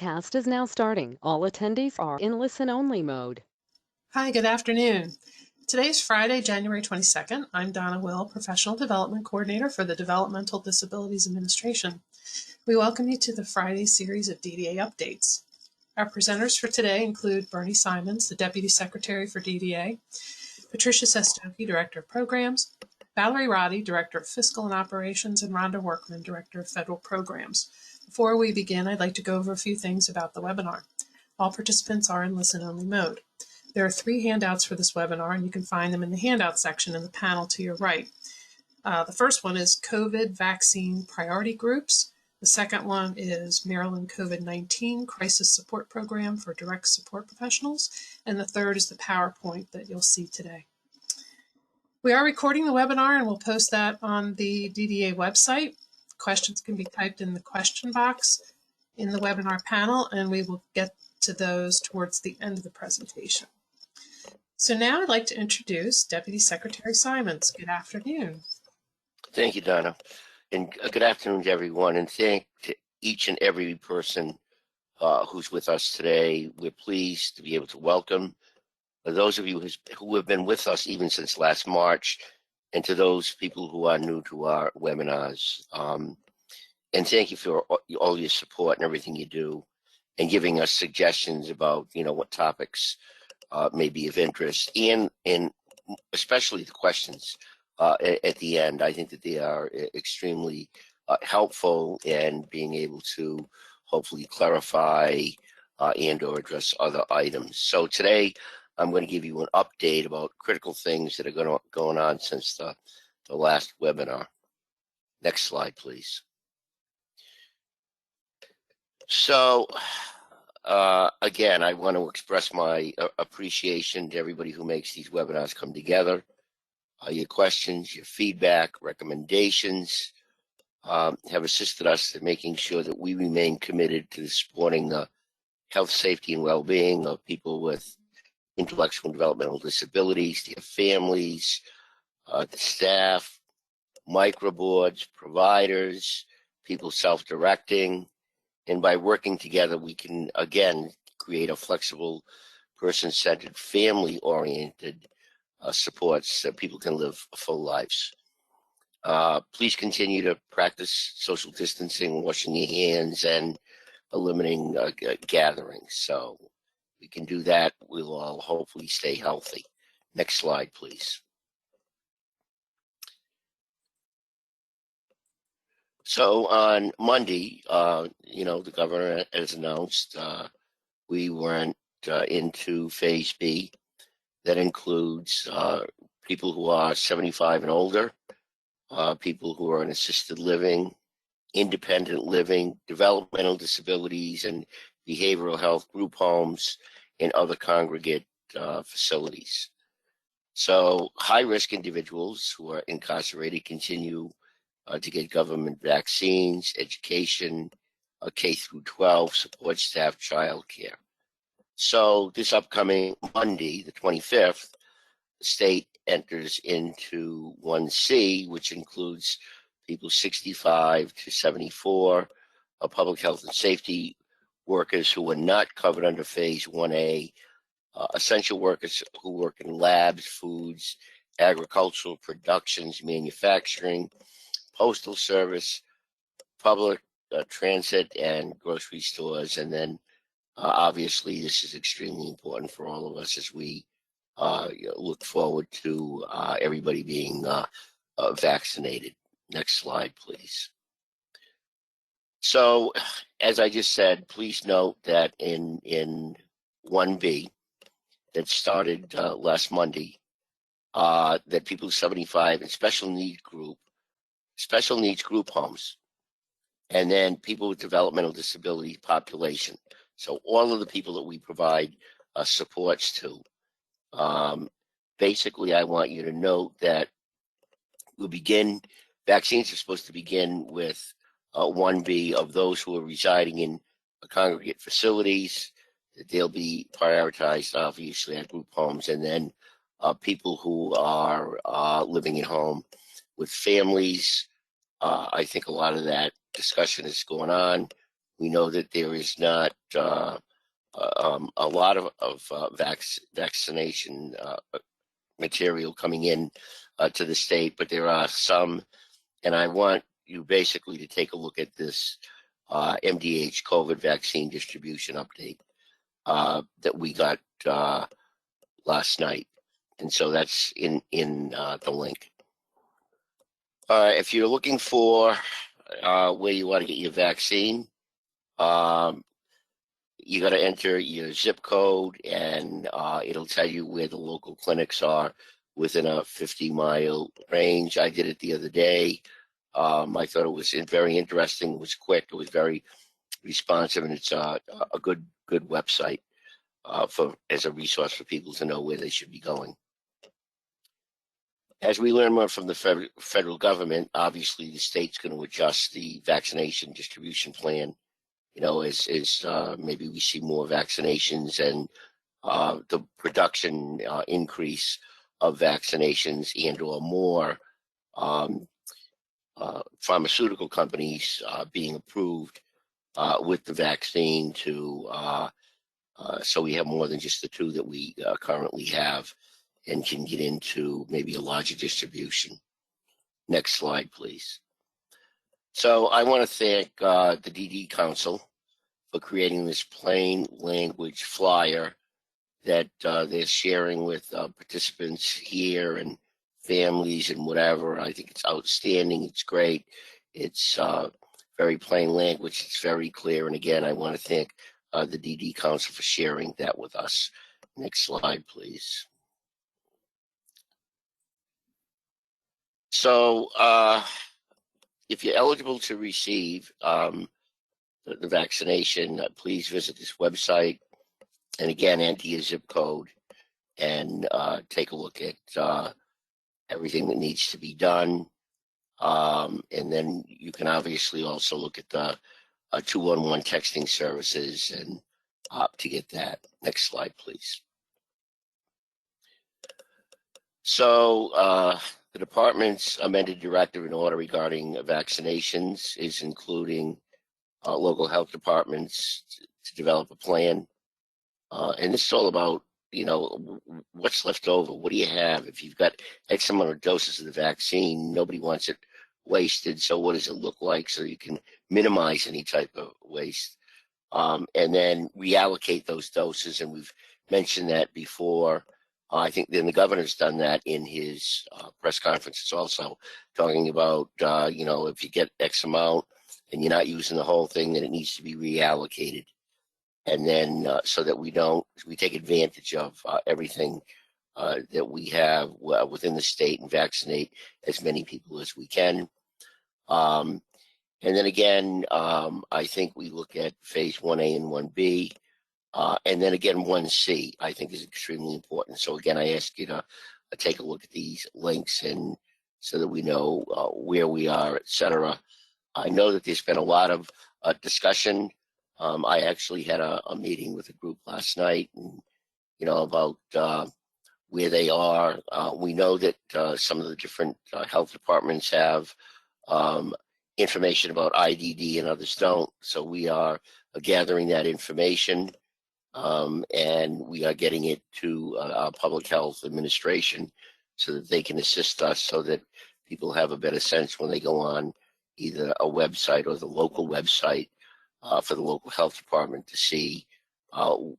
webcast is now starting. All attendees are in listen-only mode. Hi, good afternoon. Today is Friday, January 22nd. I'm Donna Will, Professional Development Coordinator for the Developmental Disabilities Administration. We welcome you to the Friday series of DDA updates. Our presenters for today include Bernie Simons, the Deputy Secretary for DDA, Patricia Sastoque, Director of Programs, Valerie Roddy, Director of Fiscal and Operations, and Rhonda Workman, Director of Federal Programs. Before we begin, I'd like to go over a few things about the webinar. All participants are in listen-only mode. There are 3 handouts for this webinar, and you can find them in the handout section in the panel to your right. The first one is COVID vaccine priority groups. The second one is Maryland COVID-19 Crisis Support Program for Direct Support Professionals. And the third is the PowerPoint that you'll see today. We are recording the webinar, and we'll post that on the DDA website. Questions can be typed in the question box in the webinar panel, and we will get to those towards the end of the presentation. So now I'd like to introduce Deputy Secretary Simons. Good afternoon. Thank you, Donna. And good afternoon to everyone. And thank to each and every person who's with us today. We're pleased to be able to welcome those of you who have been with us even since last March, and to those people who are new to our webinars. And thank you for all your support and everything you do, and giving us suggestions about, what topics may be of interest, and especially the questions at the end. I think that they are extremely helpful in being able to hopefully clarify and or address other items. So today I'm going to give you an update about critical things that are going on since the last webinar. Next slide, please. So again, I want to express my appreciation to everybody who makes these webinars come together. Your questions, your feedback, recommendations have assisted us in making sure that we remain committed to supporting the health, safety, and well-being of people with intellectual and developmental disabilities, their families, the staff, microboards, providers, people self-directing. And by working together, we can, again, create a flexible, person-centered, family-oriented supports so people can live full lives. Please continue to practice social distancing, washing your hands, and eliminating gatherings. So we can do that. We'll all hopefully stay healthy. Next slide, please. So on Monday, the governor has announced we went into Phase B. That includes people who are 75 and older, people who are in assisted living, independent living, developmental disabilities, and behavioral health group homes, and other congregate facilities. So high-risk individuals who are incarcerated continue to get government vaccines, education, K through 12, support staff, child care. So this upcoming Monday, the 25th, the state enters into 1C, which includes people 65 to 74, public health and safety workers who are not covered under Phase 1A, essential workers who work in labs, foods, agricultural productions, manufacturing, postal service, public transit, and grocery stores. And then obviously this is extremely important for all of us as we look forward to everybody being vaccinated. Next slide, please. So as I just said, please note that in 1B that started last Monday, that people 75 in special needs group homes, and then people with developmental disability population. So all of the people that we provide supports to. Basically, I want you to note that vaccines are supposed to begin with 1B of those who are residing in congregate facilities. They'll be prioritized, obviously, at group homes, and then people who are living at home with families. I think a lot of that discussion is going on. We know that there is not a lot of vaccination material coming in to the state, but there are some, and I want you basically to take a look at this MDH COVID vaccine distribution update that we got last night, and so that's in the link. If you're looking for where you want to get your vaccine, you got to enter your zip code, and it'll tell you where the local clinics are within a 50-mile range. I did it the other day. I thought it was very interesting. It was quick. It was very responsive, and it's a good website as a resource for people to know where they should be going. As we learn more from the federal government, obviously the state's going to adjust the vaccination distribution plan. You know, as maybe we see more vaccinations and the production increase of vaccinations and/or more pharmaceutical companies being approved with the vaccine to so we have more than just the two that we currently have, and can get into maybe a larger distribution. Next slide, please. So I want to thank the DD Council for creating this plain language flyer that they're sharing with participants here and families and whatever. I think it's outstanding. It's great. It's very plain language. It's very clear. And again, I want to thank the DD Council for sharing that with us. Next slide, please. So if you're eligible to receive the vaccination, please visit this website. And again, enter your zip code and take a look at everything that needs to be done. And then you can obviously also look at the 211 texting services and opt to get that. Next slide, please. So the department's amended directive and order regarding vaccinations is including local health departments to develop a plan. And this is all about, you know, what's left over. What do you have? If you've got X amount of doses of the vaccine, nobody wants it wasted. So what does it look like so you can minimize any type of waste? And then reallocate those doses. And we've mentioned that before. I think then the governor's done that in his press conferences also, talking about, you know, if you get X amount and you're not using the whole thing, then it needs to be reallocated. And then so that we take advantage of everything that we have within the state and vaccinate as many people as we can. And then again, I think we look at phase 1A and 1B. And then again, 1C, I think is extremely important. So again, I ask you to take a look at these links and so that we know where we are, et cetera. I know that there's been a lot of discussion. I actually had a meeting with a group last night, and, you know, about where they are. We know that some of the different health departments have information about IDD and others don't. So we are gathering that information. And we are getting it to our public health administration so that they can assist us so that people have a better sense when they go on either a website or the local website for the local health department to see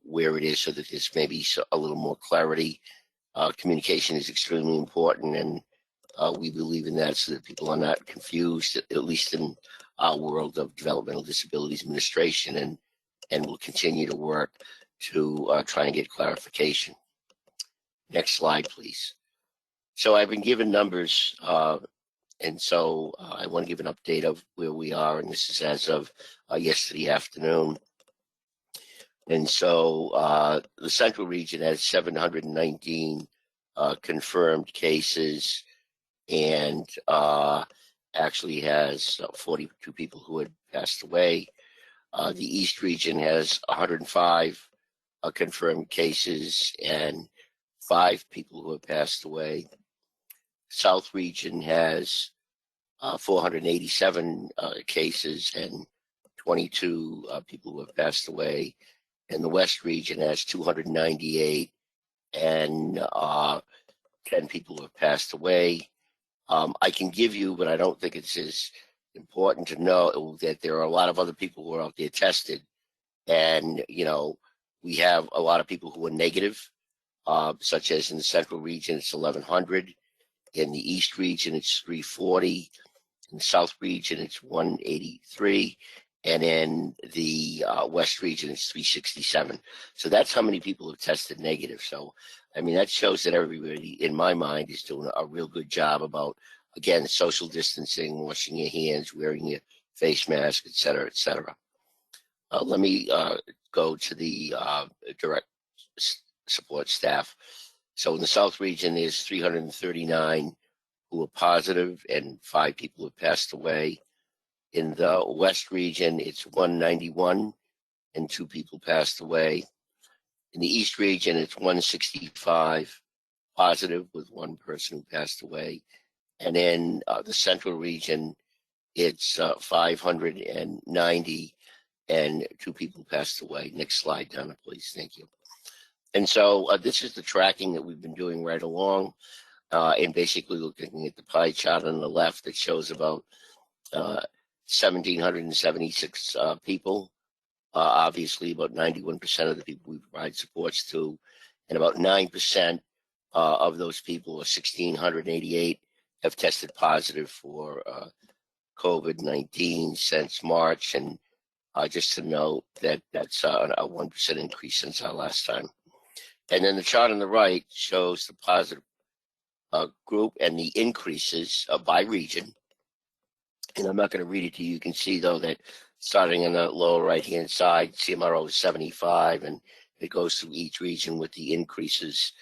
where it is so that there's maybe a little more clarity. Communication is extremely important, and we believe in that so that people are not confused, at least in our world of developmental disabilities administration, and will continue to work to try and get clarification. Next slide, please. So I've been given numbers, and so I want to give an update of where we are, and this is as of yesterday afternoon. And so the Central Region has 719 confirmed cases, and actually has 42 people who had passed away. The East Region has 105 confirmed cases and 5 people who have passed away. South Region has 487 cases and 22 people who have passed away, and the West region has 298 and 10 people who have passed away. I can give you, but I don't think it's as important to know that there are a lot of other people who are out there tested, and we have a lot of people who are negative, such as in the Central region it's 1,100, in the East region it's 340, in the South region it's 183, and in the West region it's 367. So that's how many people have tested negative. So I mean, that shows that everybody, in my mind, is doing a real good job about, again, social distancing, washing your hands, wearing your face mask, et cetera, et cetera. Let me go to the direct support staff. So in the South region, there's 339 who are positive, and 5 people have passed away. In the West region, it's 191, and 2 people passed away. In the East region, it's 165 positive with 1 person who passed away. And in the Central region, it's 590 and 2 people passed away. Next slide, Donna, please. Thank you. And so this is the tracking that we've been doing right along, and basically looking at the pie chart on the left that shows about 1,776 people. Obviously, about 91% of the people we provide supports to, and about 9% of those people, or 1,688, have tested positive for COVID-19 since March. And just to note that that's a 1% increase since our last time. And then the chart on the right shows the positive group and the increases by region. And I'm not going to read it to you. You can see, though, that starting on the lower right-hand side, CMRO is 75, and it goes through each region with the increases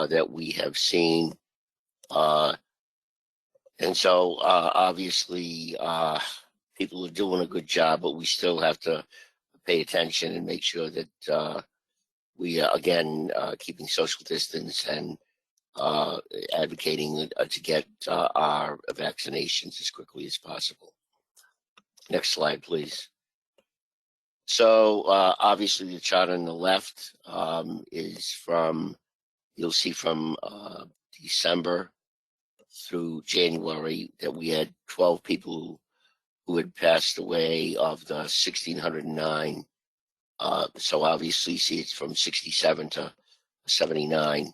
that we have seen. And so, obviously, people are doing a good job, but we still have to pay attention and make sure that we are, again, keeping social distance and advocating to get our vaccinations as quickly as possible. Next slide, please. So obviously the chart on the left is from, you'll see from December through January that we had 12 people who had passed away of the 1,609. So obviously, see, it's from 67 to 79.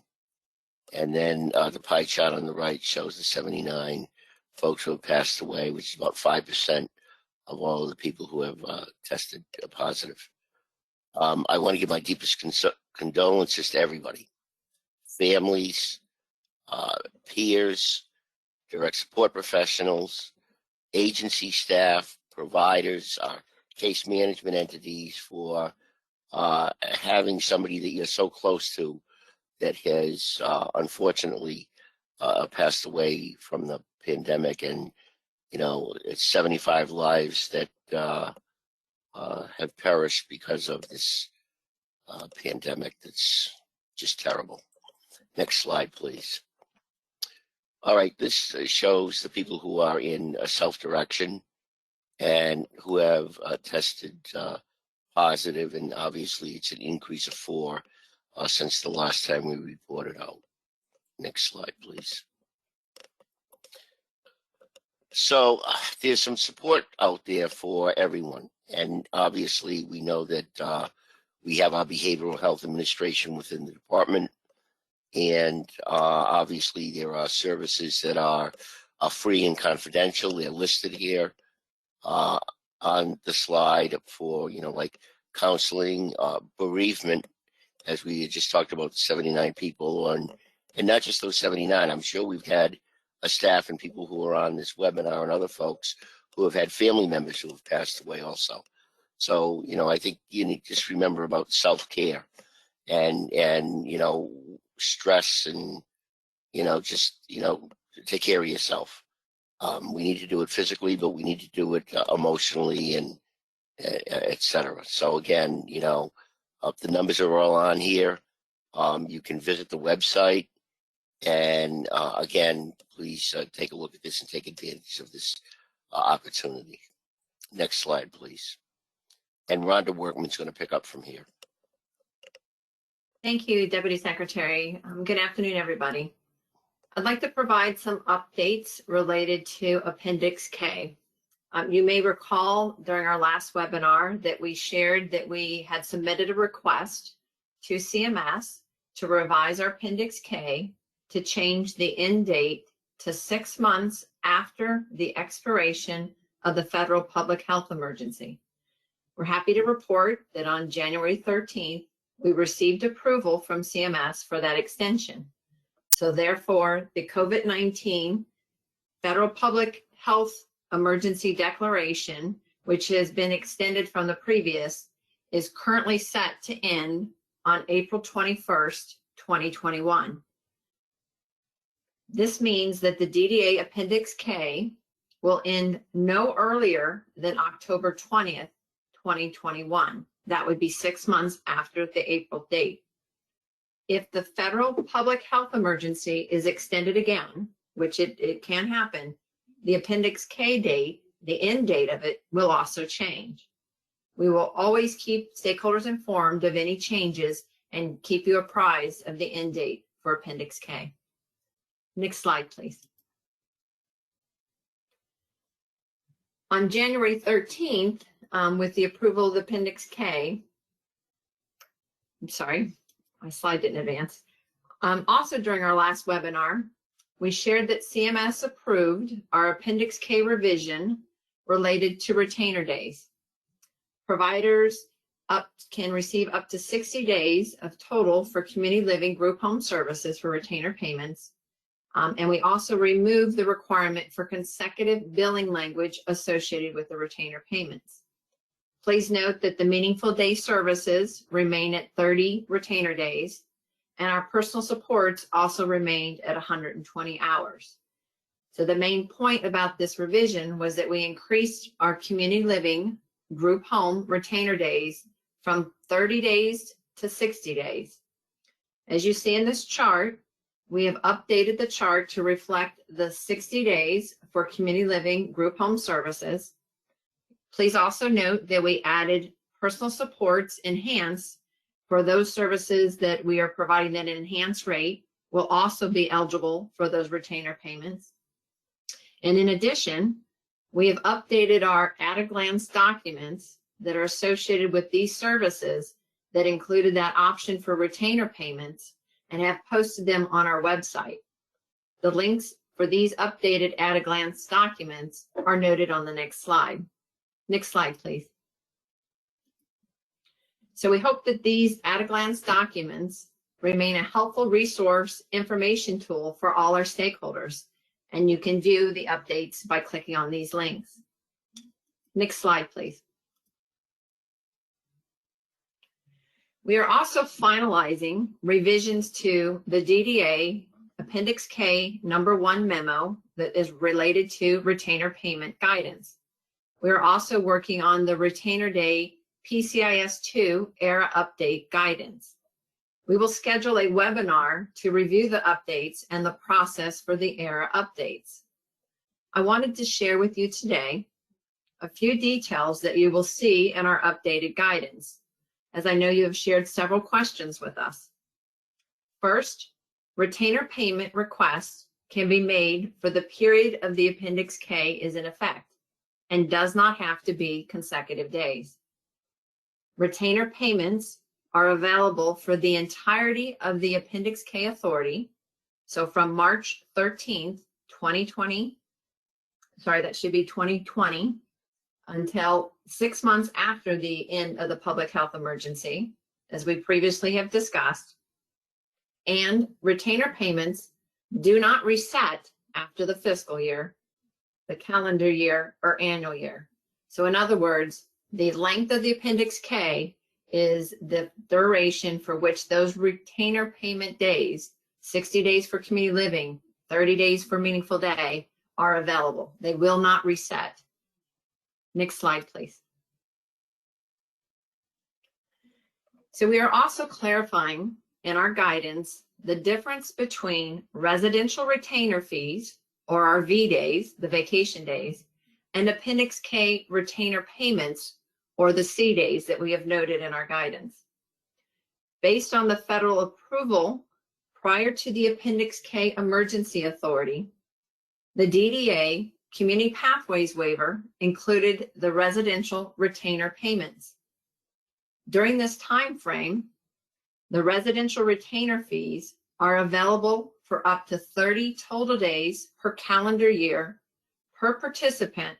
And then the pie chart on the right shows the 79 folks who have passed away, which is about 5% of all of the people who have tested positive. I want to give my deepest condolences to everybody, families, peers, direct support professionals, agency staff, providers, our case management entities, for having somebody that you're so close to that has unfortunately passed away from the pandemic. And it's 75 lives that have perished because of this pandemic. That's just terrible. Next slide, please. All right, this shows the people who are in self-direction and who have tested positive, and obviously it's an increase of 4 since the last time we reported out. Next slide, please. So there's some support out there for everyone. And obviously we know that we have our behavioral health administration within the department. And obviously there are services that are free and confidential. They're listed here on the slide for, like counseling, bereavement, as we just talked about, 79 people on, and not just those 79. I'm sure we've had a staff and people who are on this webinar and other folks who have had family members who have passed away also. So, I think you need to just remember about self-care and stress and, just, take care of yourself. We need to do it physically, but we need to do it emotionally and et cetera. So again, the numbers are all on here. You can visit the website. And again, please take a look at this and take advantage of this opportunity. Next slide, please. And Rhonda Workman's going to pick up from here. Thank you, Deputy Secretary. Good afternoon, everybody. I'd like to provide some updates related to Appendix K. You may recall during our last webinar that we shared that we had submitted a request to CMS to revise our Appendix K to change the end date to 6 months after the expiration of the federal public health emergency. We're happy to report that on January 13th, we received approval from CMS for that extension. So therefore, the COVID-19 federal public health emergency declaration, which has been extended from the previous, is currently set to end on April 21st, 2021. This means that the DDA Appendix K will end no earlier than October 20th, 2021. That would be 6 months after the April date. If the federal public health emergency is extended again, which it can happen, the Appendix K date, the end date of it, will also change. We will always keep stakeholders informed of any changes and keep you apprised of the end date for Appendix K. Next slide, please. On January 13th, with the approval of Appendix K, I'm sorry, my slide didn't advance. Also during our last webinar, we shared that CMS approved our Appendix K revision related to retainer days. Providers can receive up to 60 days of total for community living group home services for retainer payments. And we also removed the requirement for consecutive billing language associated with the retainer payments. Please note that the meaningful day services remain at 30 retainer days, and our personal supports also remained at 120 hours. So the main point about this revision was that we increased our community living group home retainer days from 30 days to 60 days. As you see in this chart, we have updated the chart to reflect the 60 days for community living group home services. Please also note that we added personal supports enhanced for those services that we are providing at an enhanced rate will also be eligible for those retainer payments. And in addition, we have updated our at-a-glance documents that are associated with these services that included that option for retainer payments and have posted them on our website. The links for these updated at-a-glance documents are noted on the next slide. Next slide, please. So we hope that these at-a-glance documents remain a helpful resource information tool for all our stakeholders, and you can view the updates by clicking on these links. Next slide, please. We are also finalizing revisions to the DDA Appendix K #1 memo that is related to retainer payment guidance. We are also working on the Retainer Day PCIS2 ERA update guidance. We will schedule a webinar to review the updates and the process for the ERA updates. I wanted to share with you today a few details that you will see in our updated guidance, as I know you have shared several questions with us. First, retainer payment requests can be made for the period of the Appendix K is in effect and does not have to be consecutive days. Retainer payments are available for the entirety of the Appendix K authority. So from March 13th, 2020, that should be 2020, until 6 months after the end of the public health emergency, as we previously have discussed. And retainer payments do not reset after the fiscal year, the calendar year, or annual year. So in other words, the length of the Appendix K is the duration for which those retainer payment days, 60 days for community living, 30 days for meaningful day, are available. They will not reset. Next slide, please. So we are also clarifying in our guidance the difference between residential retainer fees, or our V days, the vacation days, and Appendix K retainer payments, or the C days that we have noted in our guidance. Based on the federal approval prior to the Appendix K emergency authority, the DDA Community Pathways waiver included the residential retainer payments. During this time frame, the residential retainer fees are available for up to 30 total days per calendar year per participant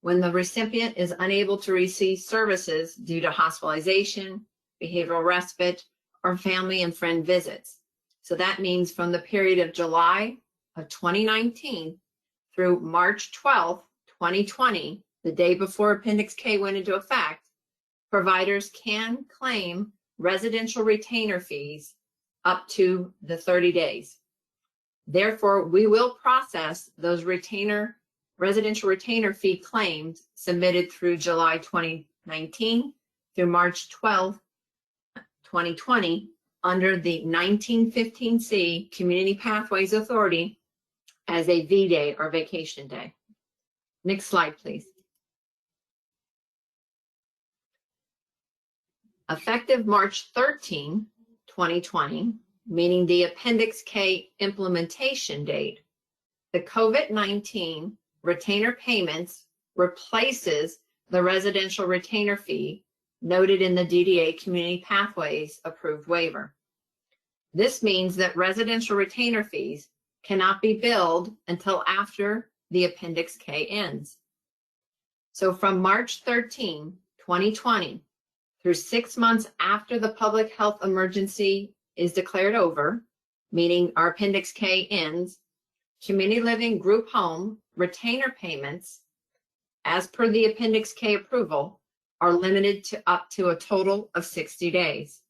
when the recipient is unable to receive services due to hospitalization, behavioral respite, or family and friend visits. So that means from the period of July of 2019 through March 12th, 2020, the day before Appendix K went into effect, providers can claim residential retainer fees up to the 30 days. Therefore, we will process those residential retainer fee claims submitted through July 2019 through March 12, 2020 under the 1915C Community Pathways Authority as a V day or vacation day. Next slide, please. Effective March 13, 2020, meaning the Appendix K implementation date, the COVID-19 retainer payments replaces the residential retainer fee noted in the DDA Community Pathways approved waiver. This means that residential retainer fees cannot be billed until after the Appendix K ends. So from March 13, 2020 through 6 months after the public health emergency is declared over, meaning our Appendix K ends, community living group home retainer payments, as per the Appendix K approval, are limited to up to a total of 60 days.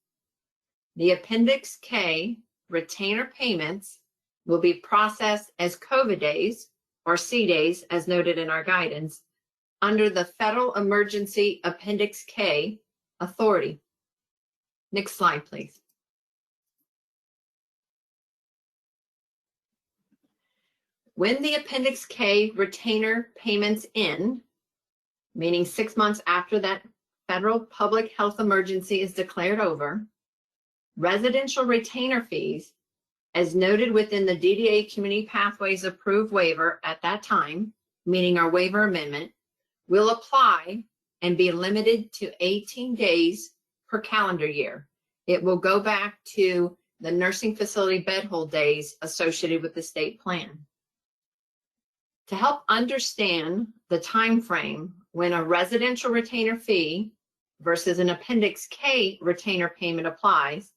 The Appendix K retainer payments will be processed as COVID days or C days, as noted in our guidance, under the Federal Emergency Appendix K authority. Next slide, please. When the Appendix K retainer payments end, meaning 6 months after that federal public health emergency is declared over, residential retainer fees, as noted within the DDA Community Pathways approved waiver at that time, meaning our waiver amendment, will apply and be limited to 18 days per calendar year. It will go back to the nursing facility bed hold days associated with the state plan. To help understand the time frame when a residential retainer fee versus an Appendix K retainer payment applies,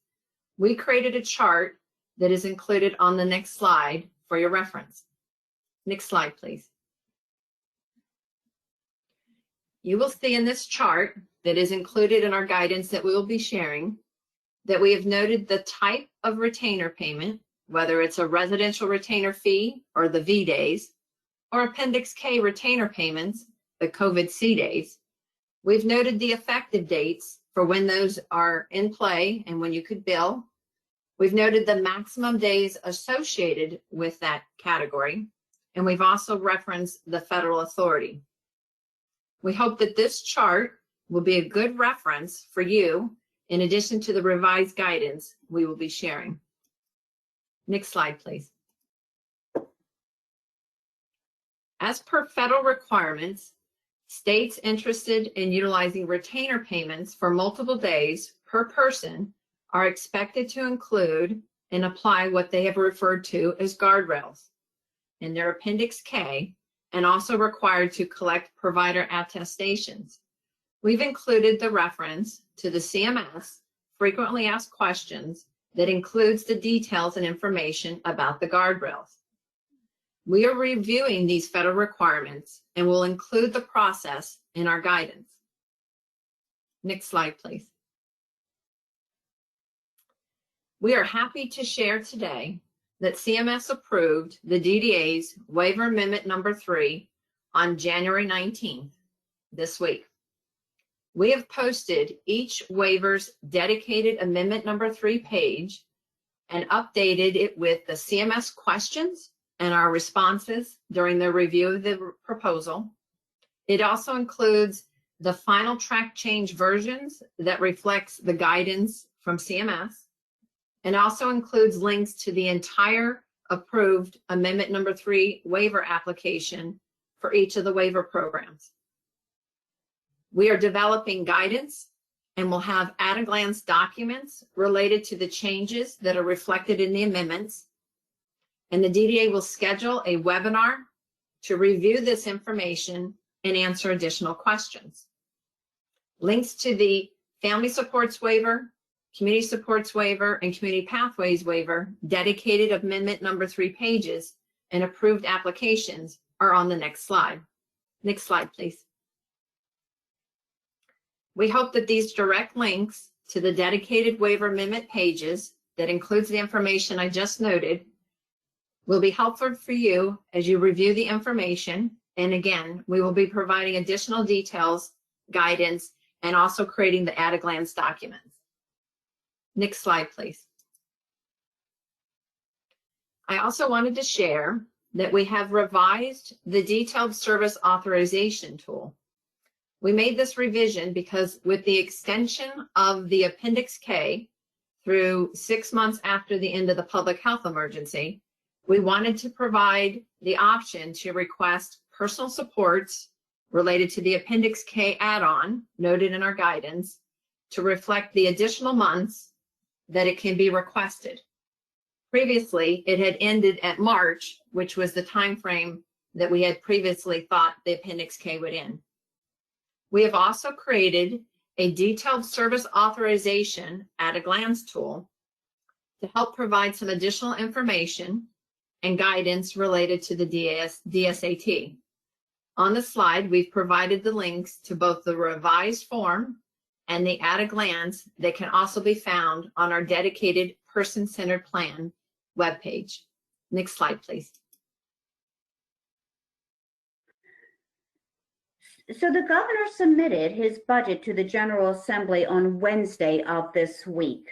we created a chart that is included on the next slide for your reference. Next slide, please. You will see in this chart that is included in our guidance that we will be sharing that we have noted the type of retainer payment, whether it's a residential retainer fee or the V days, or Appendix K retainer payments, the COVID C days. We've noted the effective dates for when those are in play and when you could bill. We've noted the maximum days associated with that category, and we've also referenced the federal authority. We hope that this chart will be a good reference for you in addition to the revised guidance we will be sharing. Next slide, please. As per federal requirements, states interested in utilizing retainer payments for multiple days per person are expected to include and apply what they have referred to as guardrails in their Appendix K, and also required to collect provider attestations. We've included the reference to the CMS frequently asked questions that includes the details and information about the guardrails. We are reviewing these federal requirements and will include the process in our guidance. Next slide, please. We are happy to share today that CMS approved the DDA's waiver amendment number 3 on January 19th, this week. We have posted each waiver's dedicated amendment number 3 page and updated it with the CMS questions and our responses during the review of the proposal. It also includes the final track change versions that reflects the guidance from CMS, and also includes links to the entire approved Amendment Number 3 waiver application for each of the waiver programs. We are developing guidance and will have at-a-glance documents related to the changes that are reflected in the amendments. And the DDA will schedule a webinar to review this information and answer additional questions. Links to the Family Supports Waiver, Community Supports Waiver, and Community Pathways Waiver, dedicated Amendment Number 3 pages, and approved applications are on the next slide. Next slide, please. We hope that these direct links to the dedicated waiver amendment pages that includes the information I just noted will be helpful for you as you review the information. And again, we will be providing additional details, guidance, and also creating the at-a-glance documents. Next slide, please. I also wanted to share that we have revised the detailed service authorization tool. We made this revision because with the extension of the Appendix K through 6 months after the end of the public health emergency, we wanted to provide the option to request personal supports related to the Appendix K add-on noted in our guidance to reflect the additional months that it can be requested. Previously, it had ended at March, which was the time frame that we had previously thought the Appendix K would end. We have also created a detailed service authorization at-a-glance tool to help provide some additional information and guidance related to the DSAT. On the slide, we've provided the links to both the revised form and the at-a-glance that can also be found on our dedicated person-centered plan webpage. Next slide, please. So the governor submitted his budget to the General Assembly on Wednesday of this week.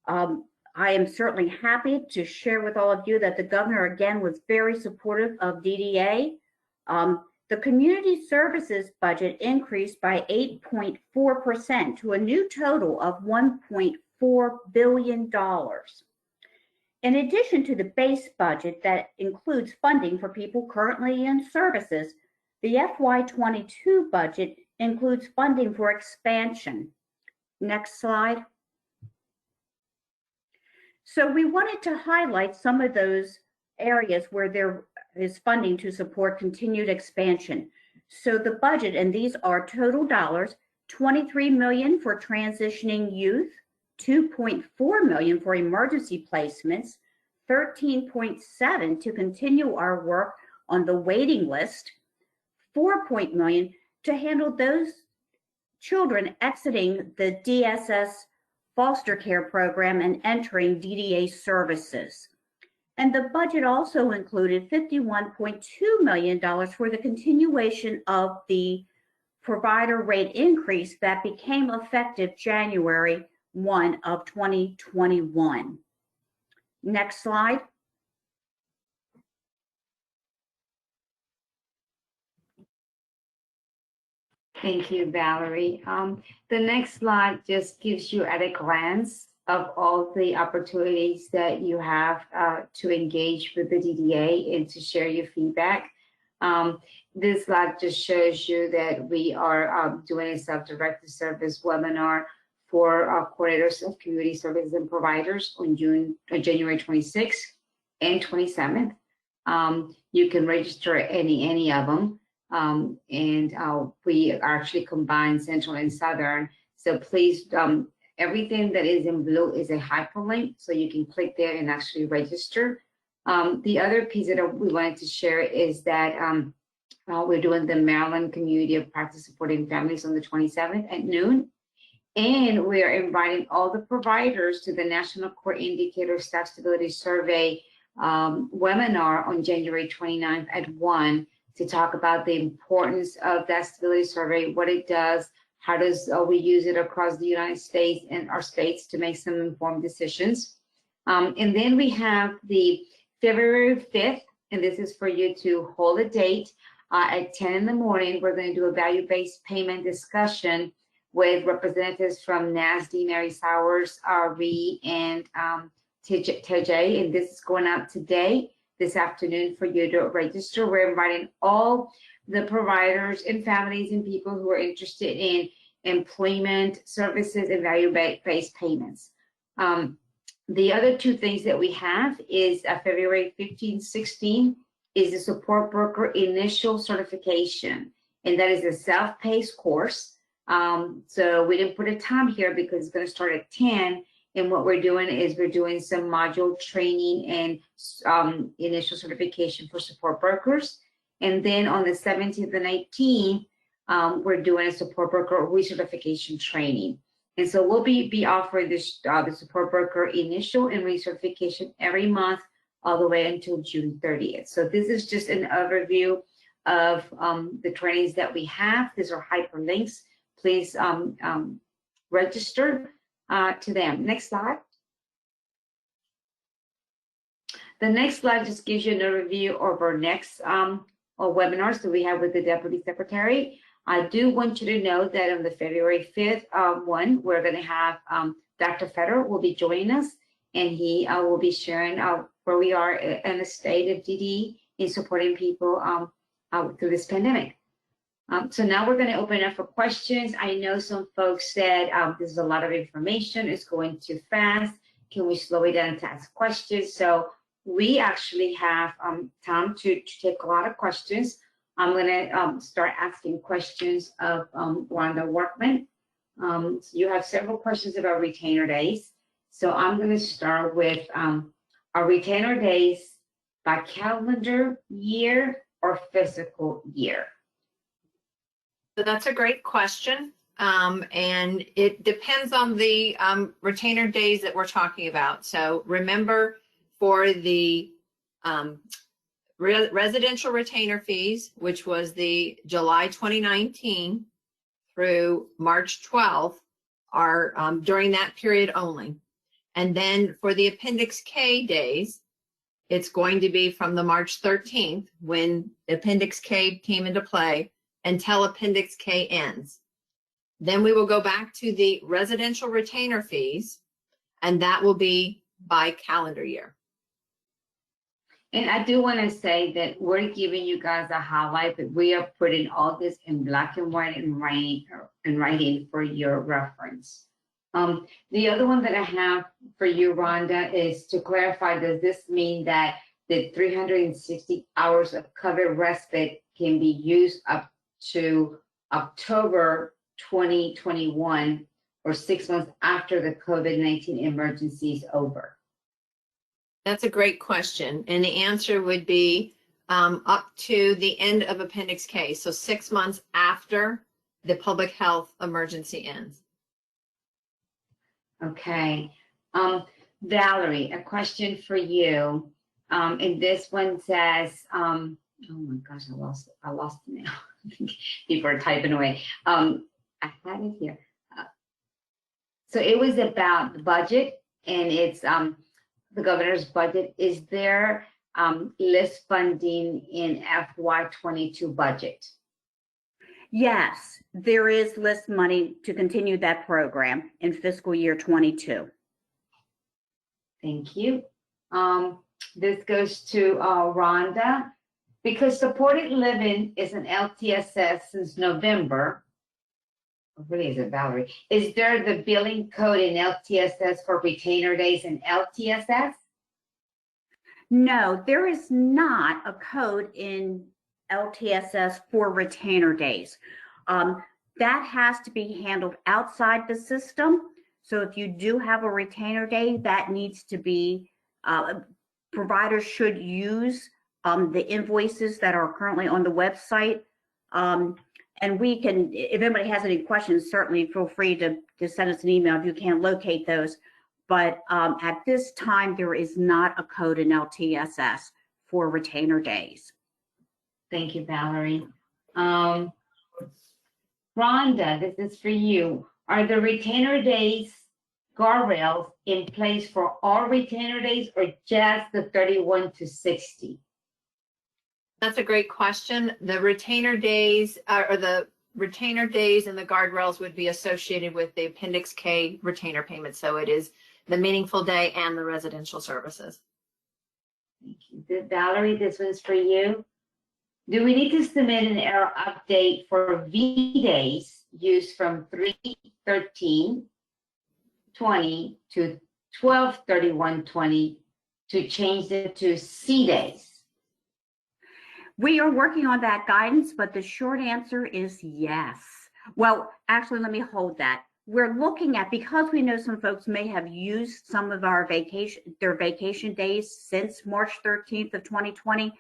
I am certainly happy to share with all of you that the governor again was very supportive of DDA. The community services budget increased by 8.4% to a new total of $1.4 billion. In addition to the base budget that includes funding for people currently in services, the FY22 budget includes funding for expansion. Next slide. So we wanted to highlight some of those areas where there is funding to support continued expansion. So the budget, and these are total dollars, $23 million for transitioning youth, $2.4 million for emergency placements, $13.7 to continue our work on the waiting list, $4 million to handle those children exiting the DSS foster care program and entering DDA services. And the budget also included $51.2 million for the continuation of the provider rate increase that became effective January 1 of 2021. Next slide. Thank you, Valerie. The next slide just gives you at a glance of all the opportunities that you have to engage with the DDA and to share your feedback. This slide just shows you that we are doing a self-directed service webinar for coordinators of community services and providers on January 26th and 27th. You can register any of them. We actually combine Central and Southern. So please, everything that is in blue is a hyperlink, so you can click there and actually register. The other piece that we wanted to share is that we're doing the Maryland Community of Practice Supporting Families on the 27th at noon. And we are inviting all the providers to the National Core Indicator Staff Stability Survey webinar on January 29th at 1 to talk about the importance of that stability survey, what it does, how does we use it across the United States and our states to make some informed decisions. And then we have the February 5th, and this is for you to hold a date. At 10 in the morning, we're going to do a value-based payment discussion with representatives from NASD, Mary Sowers, Reed, and TJ. And this is going out today, this afternoon, for you to register. We're inviting all the providers and families and people who are interested in employment services and value-based payments. The other two things that we have is February 15, 16 is the support broker initial certification, and that is a self-paced course. So we didn't put a time here because it's going to start at 10. And what we're doing is we're doing some module training and initial certification for support brokers. And then on the 17th and 18th, we're doing a support broker recertification training. And so we'll be offering this the support broker initial and recertification every month all the way until June 30th. So this is just an overview of the trainings that we have. These are hyperlinks. Please register to them. Next slide. The next slide just gives you an overview of our next webinars that we have with the Deputy Secretary. I do want you to know that on the February 5th one, we're going to have Dr. Feder will be joining us, and he will be sharing where we are in the state of DD in supporting people through this pandemic. So now we're going to open up for questions. I know some folks said this is a lot of information, it's going too fast. Can we slow it down to ask questions? So we actually have time to take a lot of questions. I'm going to start asking questions of Rhonda Workman. So you have several questions about retainer days. So I'm going to start with are retainer days by calendar year or fiscal year? So that's a great question. And it depends on the retainer days that we're talking about. So remember, for the residential retainer fees, which was the July 2019 through March 12th, are during that period only. And then for the Appendix K days, it's going to be from the March 13th when Appendix K came into play until Appendix K ends. Then we will go back to the residential retainer fees, and that will be by calendar year. And I do want to say that we're giving you guys a highlight, but we are putting all this in black and white and writing for your reference. The other one that I have for you, Rhonda, is to clarify, does this mean that the 360 hours of covered respite can be used up to October 2021 or 6 months after the COVID-19 emergency is over? That's a great question. And the answer would be up to the end of Appendix K. So 6 months after the public health emergency ends. Okay. Valerie, a question for you. And this one says, oh my gosh, I lost it now. People are typing away. I had it here. So it was about the budget, and it's the governor's budget. Is there list funding in FY22 budget? Yes, there is list money to continue that program in fiscal year 22. Thank you. This goes to Rhonda. Because supported living is an LTSS since November, or really is it Valerie? Is there the billing code in LTSS for retainer days in LTSS? No, there is not a code in LTSS for retainer days. That has to be handled outside the system. So if you do have a retainer day, that needs to be, providers should use the invoices that are currently on the website. And we can, if anybody has any questions, certainly feel free to send us an email if you can't locate those. But at this time, there is not a code in LTSS for retainer days. Thank you, Valerie. Rhonda, this is for you. Are the retainer days guardrails in place for all retainer days or just the 31 to 60? That's a great question. The retainer days or the retainer days and the guardrails would be associated with the Appendix K retainer payment. So it is the meaningful day and the residential services. Thank you. Valerie, this one's for you. Do we need to submit an error update for V days used from 3/13/20 to 12/31/20 to change it to C days? We are working on that guidance, but the short answer is yes. Well, actually, let me hold that. We're looking at, because we know some folks may have used some of their vacation days since March 13th of 2020,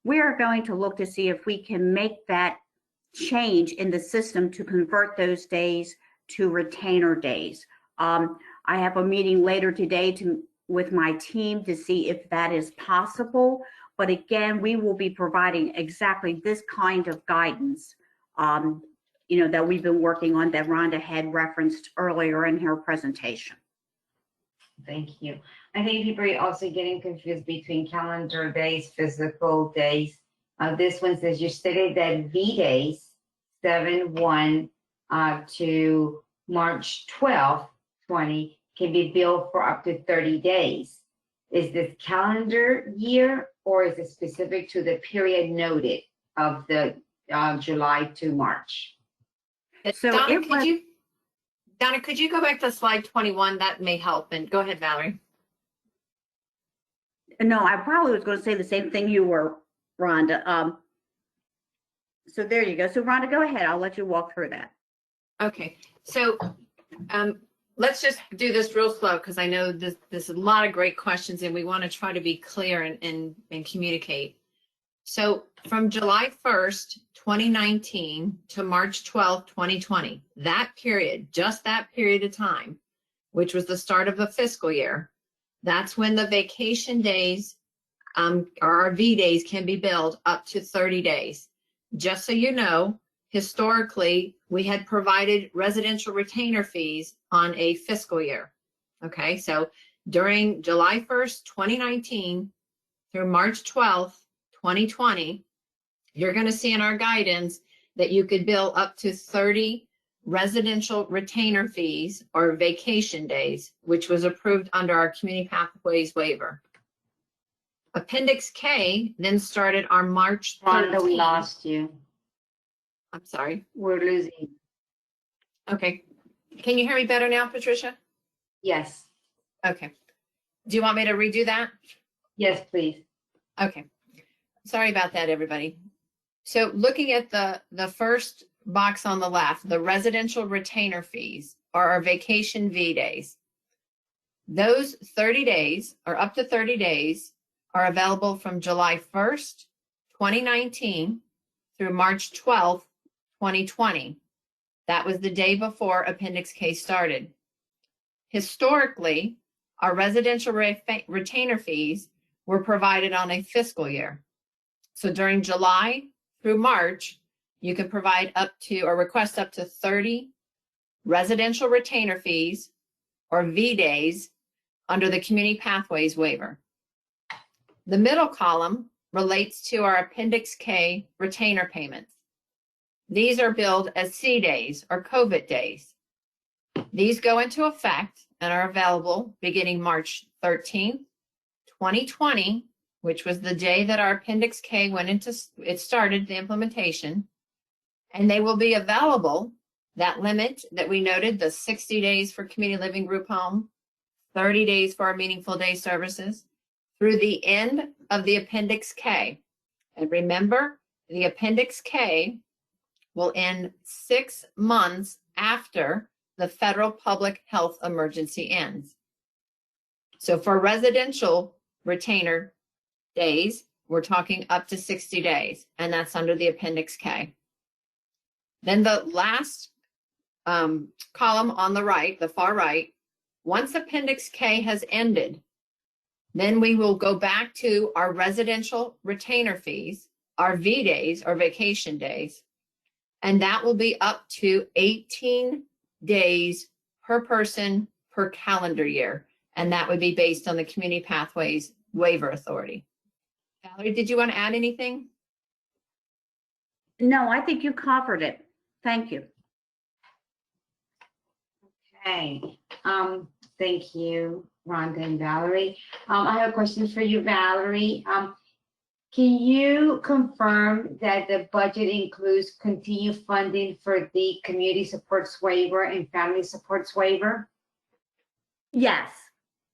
we are going to look to see if we can make that change in the system to convert those days to retainer days. I have a meeting later today with my team to see if that is possible. But again, we will be providing exactly this kind of guidance, that we've been working on, that Rhonda had referenced earlier in her presentation. Thank you. I think people are also getting confused between calendar days, physical days. This one says you stated that V days, 7/1 to March 12th, 20, can be billed for up to 30 days. Is this calendar year, or is it specific to the period noted of the July to March? So Donna, could you go back to slide 21? That may help. And go ahead, Valerie. No, I probably was going to say the same thing you were, Rhonda. So there you go. So Rhonda, go ahead. I'll let you walk through that. Okay. So let's just do this real slow, because I know there's a lot of great questions and we want to try to be clear and communicate. So from July 1st, 2019 to March 12th, 2020, that period, just that period of time, which was the start of the fiscal year, that's when the vacation days or our V days can be billed up to 30 days. Just so you know, historically, we had provided residential retainer fees on a fiscal year. Okay, so during July 1st, 2019 through March 12th, 2020, you're going to see in our guidance that you could bill up to 30 residential retainer fees or vacation days, which was approved under our Community Pathways waiver. Appendix K then started on March 13th. Rhonda, we lost you. I'm sorry. We're losing. Okay. Can you hear me better now, Patricia? Yes. Okay. Do you want me to redo that? Yes, please. Okay. Sorry about that, everybody. So looking at the first box on the left, the residential retainer fees or our vacation V days. Those 30 days or up to 30 days are available from July 1st, 2019 through March 12th, 2020. That was the day before Appendix K started. Historically, our residential retainer fees were provided on a fiscal year. So during July through March, you can provide up to or request up to 30 residential retainer fees or V days under the Community Pathways waiver. The middle column relates to our Appendix K retainer payments. These are billed as C days or COVID days. These go into effect and are available beginning March 13th, 2020, which was the day that our Appendix K started the implementation, and they will be available, that limit that we noted, the 60 days for community living group home, 30 days for our meaningful day services, through the end of the Appendix K. And remember, the Appendix K will end 6 months after the federal public health emergency ends. So for residential retainer days, we're talking up to 60 days, and that's under the Appendix K. Then the last column on the right, the far right, once Appendix K has ended, then we will go back to our residential retainer fees, our V days or vacation days, and that will be up to 18 days per person per calendar year. And that would be based on the Community Pathways waiver authority. Valerie, did you want to add anything? No, I think you covered it. Thank you. Okay, thank you, Rhonda and Valerie. I have a question for you, Valerie. Can you confirm that the budget includes continued funding for the community supports waiver and family supports waiver? Yes,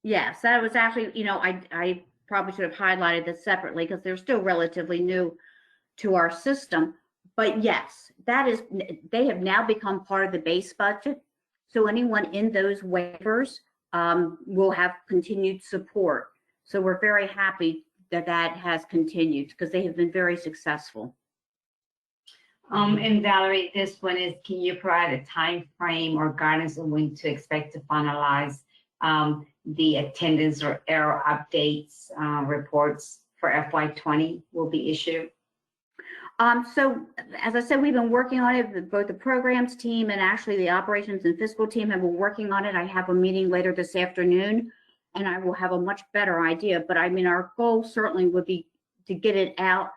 yes, that was actually, I probably should have highlighted this separately because they're still relatively new to our system. But yes, they have now become part of the base budget. So anyone in those waivers will have continued support. So we're very happy that that has continued because they have been very successful. And Valerie, this one is, can you provide a time frame or guidance on when to expect to finalize the attendance or error updates reports for FY20 will be issued? So as I said, we've been working on it. Both the programs team and actually the operations and fiscal team have been working on it. I have a meeting later this afternoon and I will have a much better idea. But I mean, our goal certainly would be to get it out,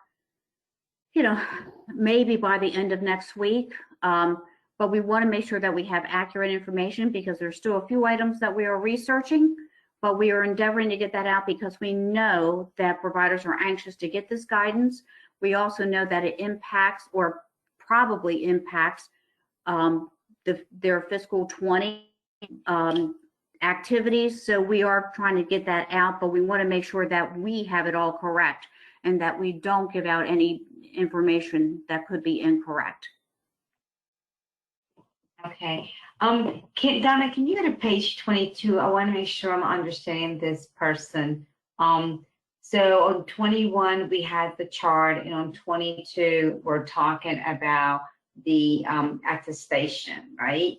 maybe by the end of next week. But we want to make sure that we have accurate information because there's still a few items that we are researching, but we are endeavoring to get that out because we know that providers are anxious to get this guidance. We also know that it impacts or probably impacts their fiscal 20 activities. So we are trying to get that out, but we want to make sure that we have it all correct and that we don't give out any information that could be incorrect. Okay. Donna, can you go to page 22? I want to make sure I'm understanding this person. So on 21, we had the chart, and on 22, we're talking about the attestation, right?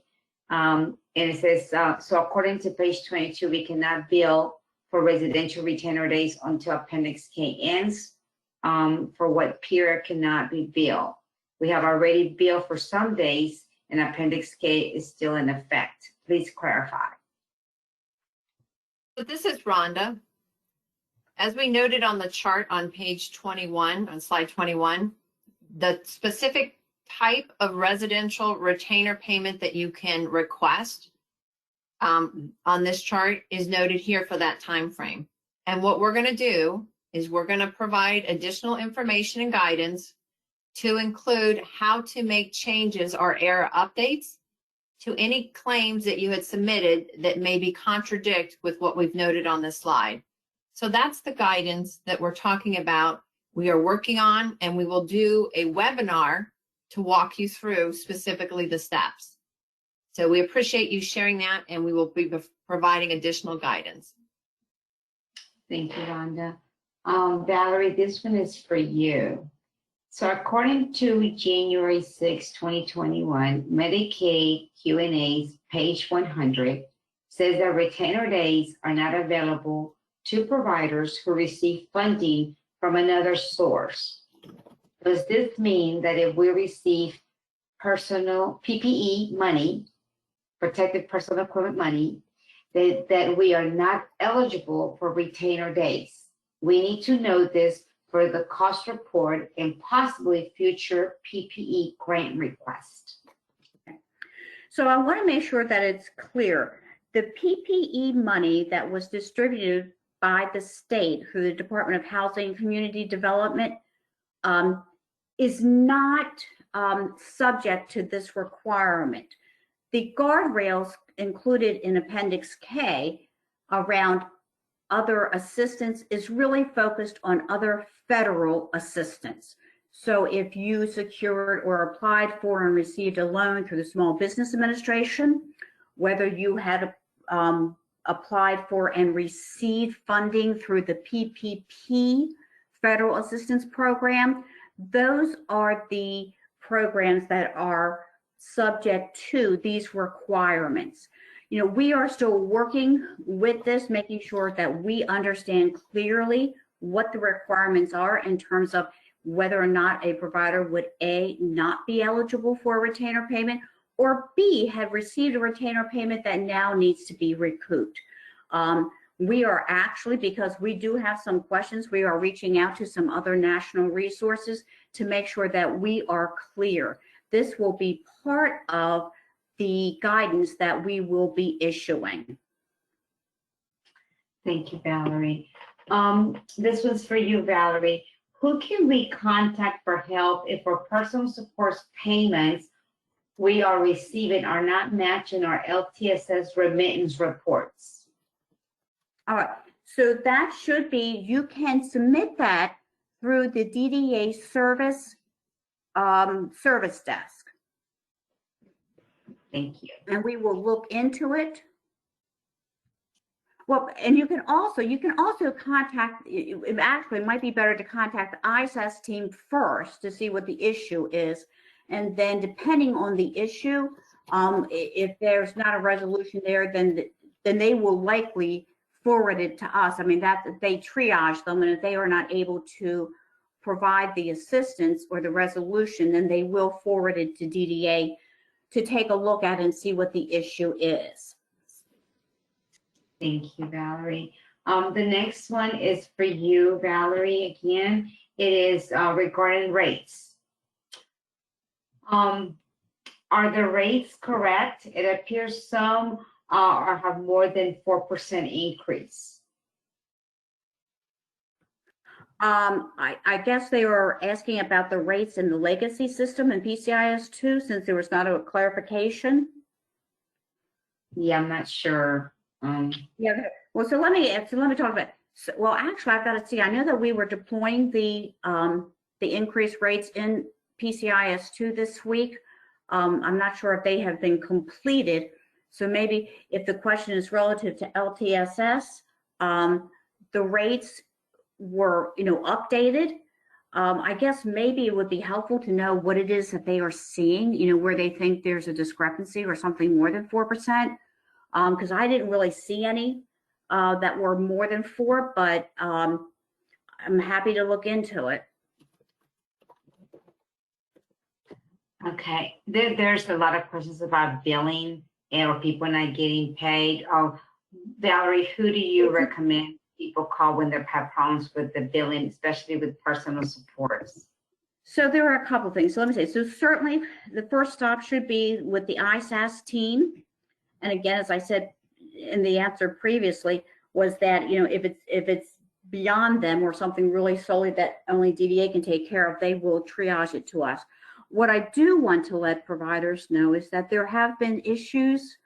And it says, so according to page 22, we cannot bill for residential retainer days until Appendix K ends. For what period cannot be billed? We have already billed for some days, and Appendix K is still in effect. Please clarify. So this is Rhonda. As we noted on the chart on page 21, on slide 21, the specific type of residential retainer payment that you can request on this chart is noted here for that time frame. And what we're going to do is we're going to provide additional information and guidance to include how to make changes or error updates to any claims that you had submitted that maybe contradict with what we've noted on this slide. So that's the guidance that we're talking about. We are working on, and we will do a webinar to walk you through specifically the steps. So we appreciate you sharing that, and we will be providing additional guidance. Thank you, Rhonda. Valerie, this one is for you. So according to January 6, 2021, Medicaid Q&A's page 100 says that retainer days are not available to providers who receive funding from another source. Does this mean that if we receive personal PPE money, protected personal equipment money, that we are not eligible for retainer days? We need to know this for the cost report and possibly future PPE grant requests. So I want to make sure that it's clear. The PPE money that was distributed by the state through the Department of Housing and Community Development is not subject to this requirement. The guardrails included in Appendix K around other assistance is really focused on other federal assistance. So if you secured or applied for and received a loan through the Small Business Administration, whether you had applied for and received funding through the PPP Federal Assistance Program, those are the programs that are subject to these requirements. We are still working with this, making sure that we understand clearly what the requirements are in terms of whether or not a provider would A, not be eligible for a retainer payment, or B, have received a retainer payment that now needs to be recouped. We are actually, because we do have some questions, we are reaching out to some other national resources to make sure that we are clear. This will be part of the guidance that we will be issuing. Thank you, Valerie. This one's for you, Valerie. Who can we contact for help if our personal support payments we are receiving are not matching our LTSS remittance reports? All right, so that should be, you can submit that through the DDA service desk. Thank you. And we will look into it. Well, and you can also contact, actually it might be better to contact the ISS team first to see what the issue is. And then depending on the issue, if there's not a resolution there, then they will likely forward it to us. I mean, that they triage them, and if they are not able to provide the assistance or the resolution, then they will forward it to DDA to take a look at and see what the issue is. Thank you, Valerie. The next one is for you, Valerie, again. It is regarding rates. Are the rates correct? It appears some have more than 4% increase. I guess they were asking about the rates in the legacy system and PCIS2, since there was not a clarification. Yeah, I'm not sure. Yeah, well, so let me talk about, well, actually, I've got to see, I know that we were deploying the increased rates in PCIS2 this week. I'm not sure if they have been completed. So maybe if the question is relative to LTSS, the rates were, updated. I guess maybe it would be helpful to know what it is that they are seeing, where they think there's a discrepancy or something more than 4%. Because I didn't really see any that were more than 4, but I'm happy to look into it. Okay, there's a lot of questions about billing or people not getting paid. Valerie, who do you recommend people call when they have problems with the billing, especially with personal supports? So there are a couple things. So let me say, so certainly the first stop should be with the ISAS team. And again, as I said in the answer previously, was that, if it's beyond them or something really solely that only DDA can take care of, they will triage it to us. What I do want to let providers know is that there have been issues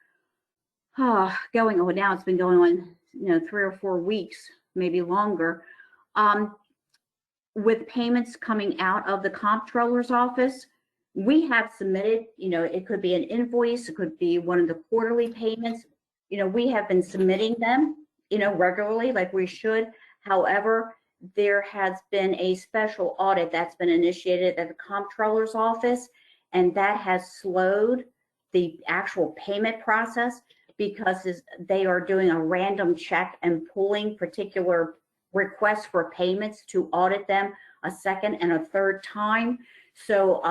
going on. Now it's been going on, 3 or 4 weeks, maybe longer, with payments coming out of the comptroller's office. We have submitted, it could be an invoice, it could be one of the quarterly payments. We have been submitting them, regularly, like we should. However, there has been a special audit that's been initiated at the comptroller's office, and that has slowed the actual payment process because they are doing a random check and pulling particular requests for payments to audit them a second and a third time. So,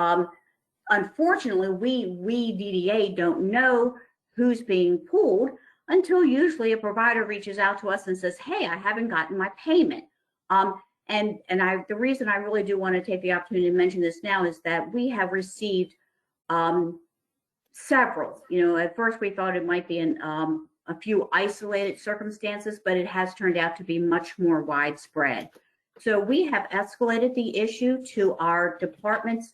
unfortunately, we DDA don't know who's being pulled until usually a provider reaches out to us and says, hey, I haven't gotten my payment. The reason I really do want to take the opportunity to mention this now is that we have received several. At first we thought it might be in a few isolated circumstances, but it has turned out to be much more widespread. So we have escalated the issue to our department's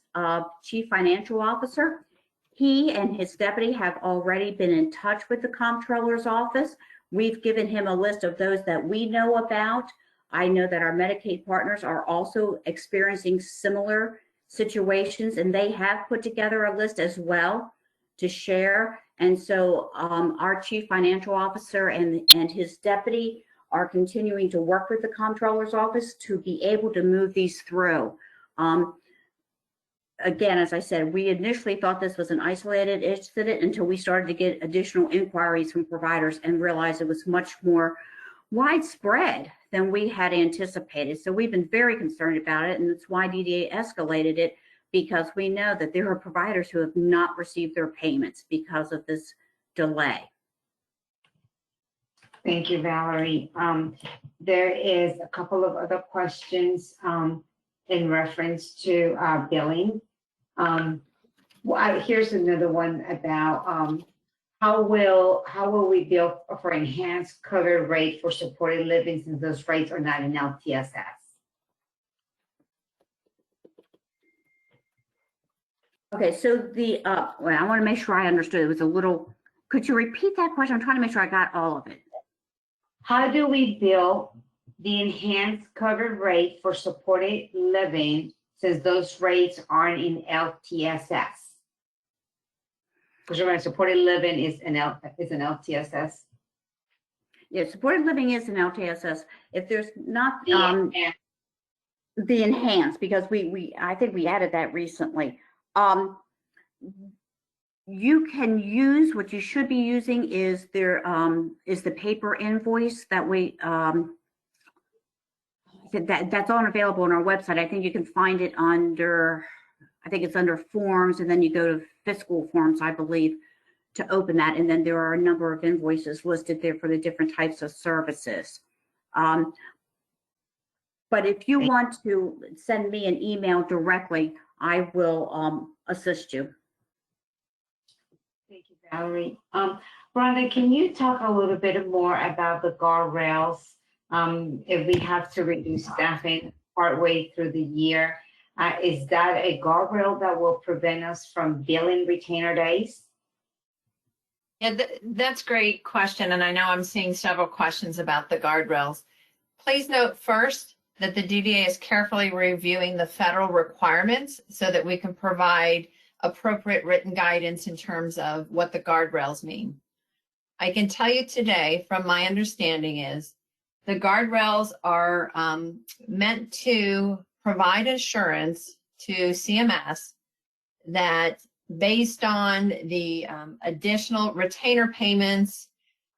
chief financial officer. He and his deputy have already been in touch with the comptroller's office. We've given him a list of those that we know about. I know that our Medicaid partners are also experiencing similar situations, and they have put together a list as well to share. And so our chief financial officer and his deputy are continuing to work with the comptroller's office to be able to move these through. Again, as I said, we initially thought this was an isolated incident until we started to get additional inquiries from providers and realized it was much more widespread than we had anticipated. So we've been very concerned about it, and that's why DDA escalated it, because we know that there are providers who have not received their payments because of this delay. Thank you, Valerie. There is a couple of other questions in reference to billing. Here's another one about how will we bill for enhanced covered rate for supported living since those rates are not in LTSS? Okay, so well, I want to make sure I understood. It was a little, could you repeat that question? I'm trying to make sure I got all of it. How do we bill the enhanced covered rate for supported living since those rates aren't in LTSS? Because remember, supported living is an LTSS. Yeah, supported living is an LTSS. If there's not The enhanced, because I think we added that recently. You can use, what you should be using is the paper invoice that we that's on available on our website. I think you can find it under, I think it's under forms, and then you go to fiscal forms, I believe, to open that, and then there are a number of invoices listed there for the different types of services. But if you want to send me an email directly, I will assist you. Thank you, Valerie. Rhonda, can you talk a little bit more about the guardrails if we have to reduce staffing partway through the year? Is that a guardrail that will prevent us from billing retainer days? Yeah, that's a great question. And I know I'm seeing several questions about the guardrails. Please note first that the DDA is carefully reviewing the federal requirements so that we can provide appropriate written guidance in terms of what the guardrails mean. I can tell you today, from my understanding, is the guardrails are meant to provide assurance to CMS that based on the additional retainer payments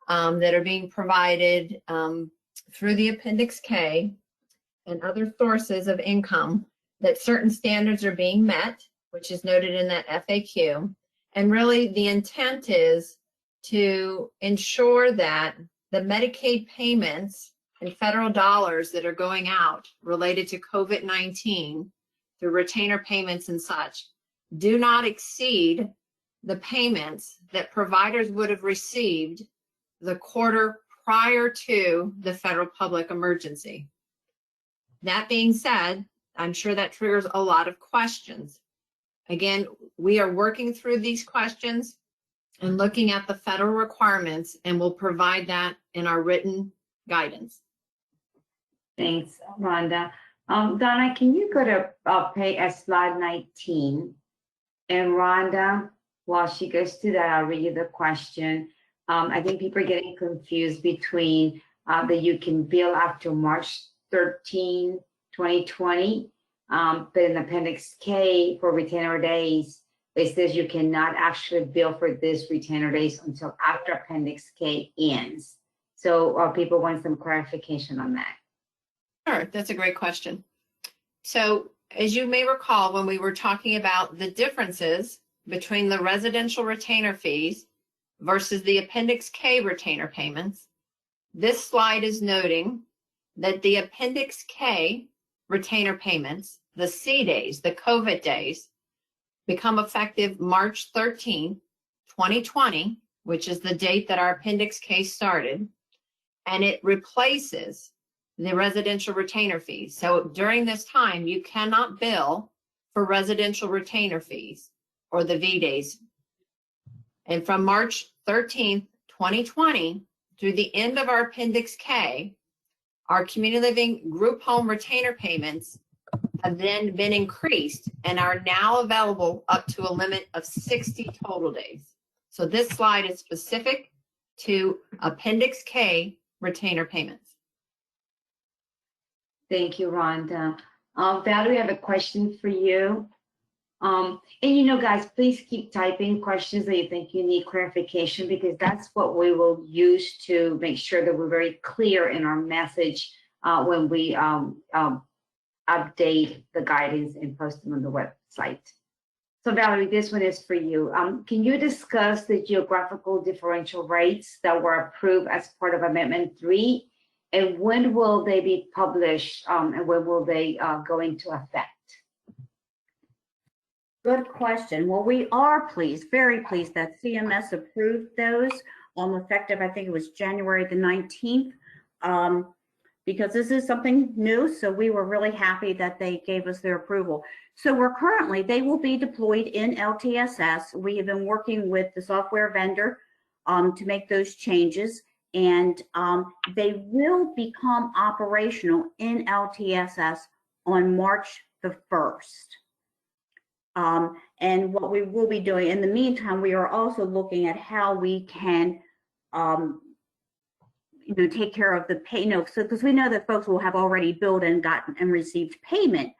that are being provided through the Appendix K and other sources of income, that certain standards are being met, which is noted in that FAQ. And really the intent is to ensure that the Medicaid payments and federal dollars that are going out related to COVID-19 through retainer payments and such do not exceed the payments that providers would have received the quarter prior to the federal public emergency. That being said, I'm sure that triggers a lot of questions. Again, we are working through these questions and looking at the federal requirements, and we'll provide that in our written guidance. Thanks, Rhonda. Donna, can you go to slide 19? And Rhonda, while she goes to that, I'll read you the question. I think people are getting confused between that you can bill after March 13, 2020, but in Appendix K for retainer days, it says you cannot actually bill for this retainer days until after Appendix K ends. So people want some clarification on that. Sure, that's a great question. So as you may recall, when we were talking about the differences between the residential retainer fees versus the Appendix K retainer payments, this slide is noting that the Appendix K retainer payments, the C days, the COVID days, become effective March 13, 2020, which is the date that our Appendix K started, and it replaces the residential retainer fees. So during this time, you cannot bill for residential retainer fees or the V days. And from March 13th, 2020 through the end of our Appendix K, our community living group home retainer payments have then been increased and are now available up to a limit of 60 total days. So this slide is specific to Appendix K retainer payments. Thank you, Rhonda. Valerie, I have a question for you. And you know, guys, please keep typing questions that you think you need clarification, because that's what we will use to make sure that we're very clear in our message when we update the guidance and post them on the website. So Valerie, this one is for you. Can you discuss the geographical differential rates that were approved as part of Amendment 3? And when will they be published, and when will they go into effect? Good question. Well, we are pleased, very pleased that CMS approved those, effective, I think it was January the 19th, because this is something new. So we were really happy that they gave us their approval. So they will be deployed in LTSS. We have been working with the software vendor to make those changes, and they will become operational in LTSS on March the 1st. And what we will be doing in the meantime, we are also looking at how we can, take care of the pay. So because we know that folks will have already billed and gotten and received payment,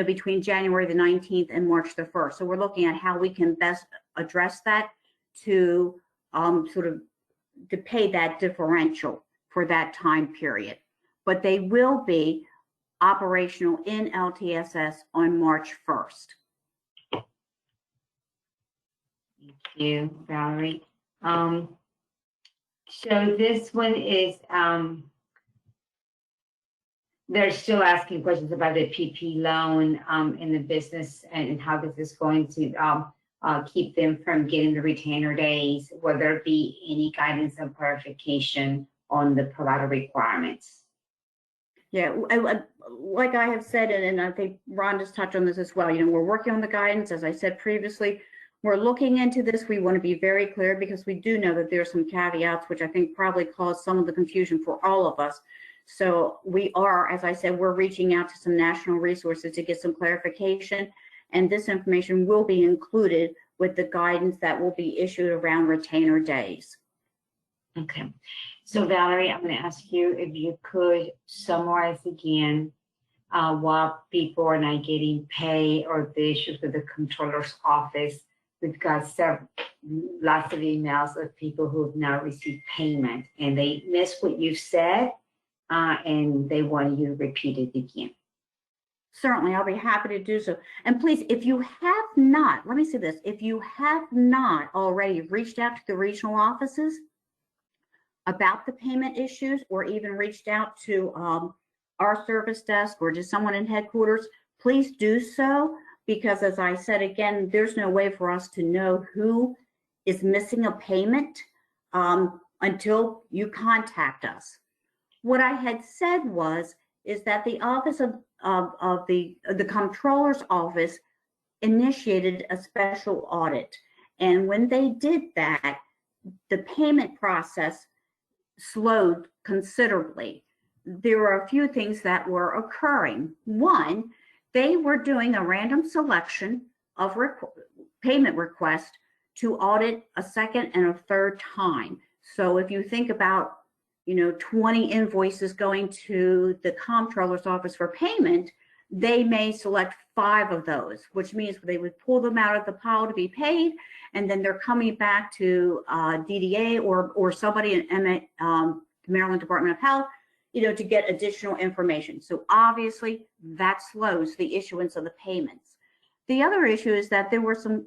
between January the 19th and March the 1st. So we're looking at how we can best address that to to pay that differential for that time period. But they will be operational in LTSS on March 1st. Thank you, Valerie. So this one is, they're still asking questions about the PP loan in the business and how this is going to keep them from getting the retainer days, whether there be any guidance and clarification on the provider requirements. Yeah, like I have said, and I think Rhonda's touched on this as well, we're working on the guidance, as I said previously. We're looking into this. We want to be very clear because we do know that there's some caveats, which I think probably caused some of the confusion for all of us. So we are, as I said, we're reaching out to some national resources to get some clarification, and this information will be included with the guidance that will be issued around retainer days. Okay. So Valerie, I'm going to ask you if you could summarize again why people are not getting pay or the issues with the controller's office. We've got lots of emails of people who have not received payment and they missed what you said and they want you to repeat it again. Certainly, I'll be happy to do so. And please, if you have not, let me say this, if you have not already reached out to the regional offices about the payment issues or even reached out to our service desk or to someone in headquarters, please do so. Because as I said, again, there's no way for us to know who is missing a payment until you contact us. What I had said is that the Office of the Comptroller's Office initiated a special audit. And when they did that, the payment process slowed considerably. There were a few things that were occurring. One, they were doing a random selection of payment requests to audit a second and a third time. So if you think about, 20 invoices going to the comptroller's office for payment, they may select 5 of those, which means they would pull them out of the pile to be paid, and then they're coming back to DDA or somebody in the Maryland Department of Health, to get additional information. So obviously that slows the issuance of the payments. The other issue is that there were some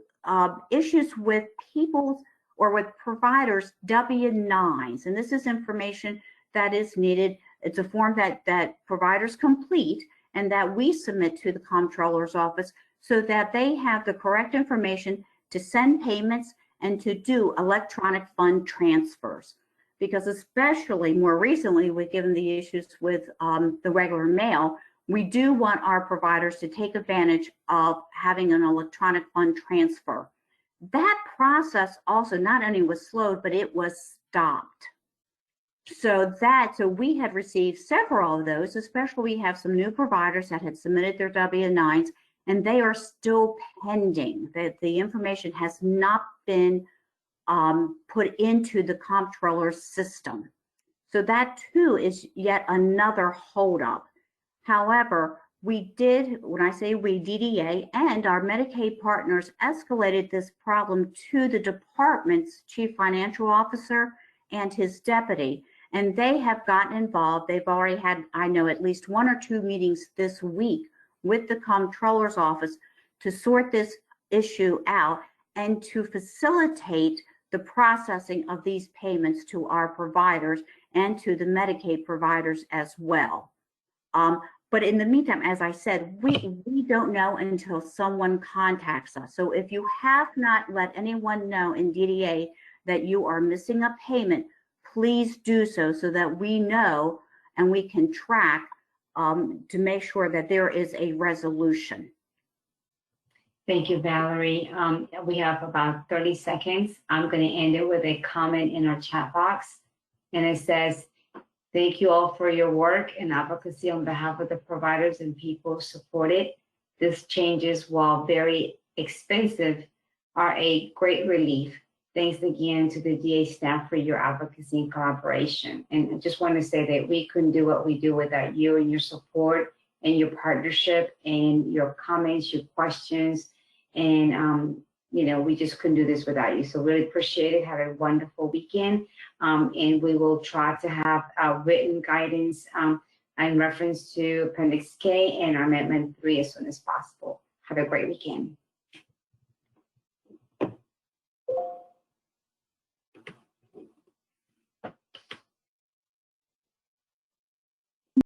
issues with people's or with providers' W-9s, and this is information that is needed. It's a form that providers complete and that we submit to the comptroller's office so that they have the correct information to send payments and to do electronic fund transfers. Because especially more recently, given the issues with the regular mail, we do want our providers to take advantage of having an electronic fund transfer. That process also not only was slowed, but it was stopped. So we had received several of those, especially we have some new providers that had submitted their W-9s, and they are still pending. The information has not been put into the comptroller's system. So that too is yet another holdup. However, we did, when I say we, DDA and our Medicaid partners escalated this problem to the department's chief financial officer and his deputy, and they have gotten involved. They've already had, I know, at least 1 or 2 meetings this week with the comptroller's office to sort this issue out and to facilitate the processing of these payments to our providers and to the Medicaid providers as well. But in the meantime, as I said, we don't know until someone contacts us. So if you have not let anyone know in DDA that you are missing a payment, please do so that we know and we can track to make sure that there is a resolution. Thank you, Valerie. We have about 30 seconds. I'm going to end it with a comment in our chat box. And it says, thank you all for your work and advocacy on behalf of the providers and people supported. These changes, while very expensive, are a great relief. Thanks again to the DA staff for your advocacy and collaboration. And I just want to say that we couldn't do what we do without you and your support and your partnership and your comments, your questions. And, you know, we just couldn't do this without you. So really appreciate it. Have a wonderful weekend. And we will try to have written guidance in reference to Appendix K and our Amendment 3 as soon as possible. Have a great weekend.